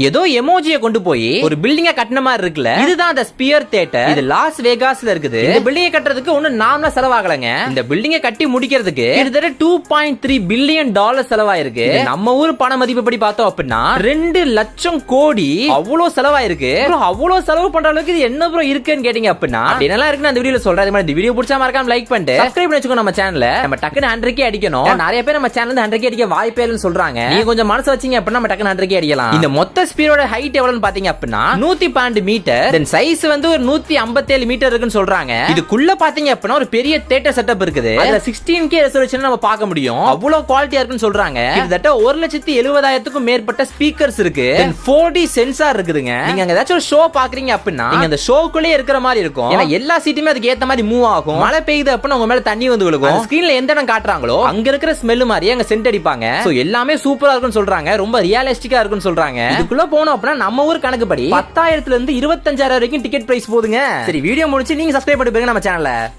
ஏதோ எமோஜியை கொண்டு போய் ஒரு பில்டிங்க கட்டின மாதிரி இருக்குல்ல, இதுதான் அந்த ஸ்பியர் தியேட்டர். இது லாஸ் வேகாஸ்ல இருக்குது. இந்த பில்டிங்கை கட்டுறதுக்கு ஒன்னும் நாம செலவாகலங்க. இந்த பில்டிங்கை கட்டி முடிக்கிறதுக்கு கிட்டத்தட்ட $2.3 பில்லியன் செலவாயிருக்கு. நம்ம ஊர் பண மதிப்புப்படி பார்த்தோம் அப்படின்னா 2 லட்சம் கோடி அவ்வளவு செலவாயிருக்கு. அவ்வளவு செலவு பண்ற அளவுக்கு இது என்ன ப்ரோ இருக்குன்னு கேட்டீங்க அப்படின்னா என்னெல்லாம் இருக்குன்னு அந்த வீடியோல சொல்றேன். இந்த வீடியோ பிடிச்சா மறக்காம லைக் பண்ணிட்டு சப்ஸ்கிரைப் பண்ணி வச்சுக்கோ. நம்ம சேனல்ல நம்ம டக்குனு 100K அடிக்கணும். நிறைய பேர் நம்ம சேனல்ல 100K அடிக்க வாய்ப்பே இல்லைன்னு சொல்றாங்க. நீங்க கொஞ்சம் மனசு வச்சீங்க அப்படின்னா நம்ம டக்குனு 100K அடிக்கலாம். இந்த மொத்த ஸ்பியரோட ஹைட் எவ்வளவுன்னு பாத்தீங்க அப்படின்னா 112 மீட்டர். தென் சைஸ் வந்து ஒரு 157 மீட்டர் இருக்குன்னு சொல்றாங்க. இதுக்குள்ள பாத்தீங்க அப்படின்னா ஒரு பெரிய தியேட்டர் செட்டப் இருக்குது. அதுல 16K ரெசல்யூஷன் நம்ம பார்க்க முடியும். அவ்வளவு குவாலிட்டியா இருக்குன்னு சொல்றாங்க. கிட்டத்தட்ட 1,70,000க்கும் மேற்பட்ட ஸ்பீக்கர்ஸ் இருக்கு. தென் 4D சென்சார் இருக்குதுங்க. நீங்க அங்க ஏதாச்சும் ஒரு ஷோ பாக்குறீங்க அப்படின்னா நீங்க அந்த ஷோக்குள்ளே இருக்கிற மாதிரி இருக்கும். ஏன்னா எல்லா சீட்டுமே அதுக்கு ஏத்த மாதிரி மூவ் ஆகும். மழை பெய்யுது அப்படின்னா உங்க மேல தண்ணி வந்து விழுகும். ஸ்கிரீன்ல எந்த இடம் காட்டுறாங்களோ அங்க இருக்கிற ஸ்மெல் மாதிரி அங்க சென்ட் அடிப்பாங்க. சோ எல்லாமே சூப்பரா இருக்குன்னு சொல்றாங்க. ரொம்ப ரியலிஸ்டிக்கா இருக்குன்னு சொல்றாங்க. இதுக்குள்ள போனோம் அப்படின்னா நம்ம ஊர் கணக்குப்படி 10,000 இருந்து 25,000 வரைக்கும் டிக்கெட் பிரைஸ் போகுதுங்க. சரி, வீடியோ முடிச்சு நீங்க சப்ஸ்கிரைப் பண்ணி பாருங்க நம்ம சேனலை.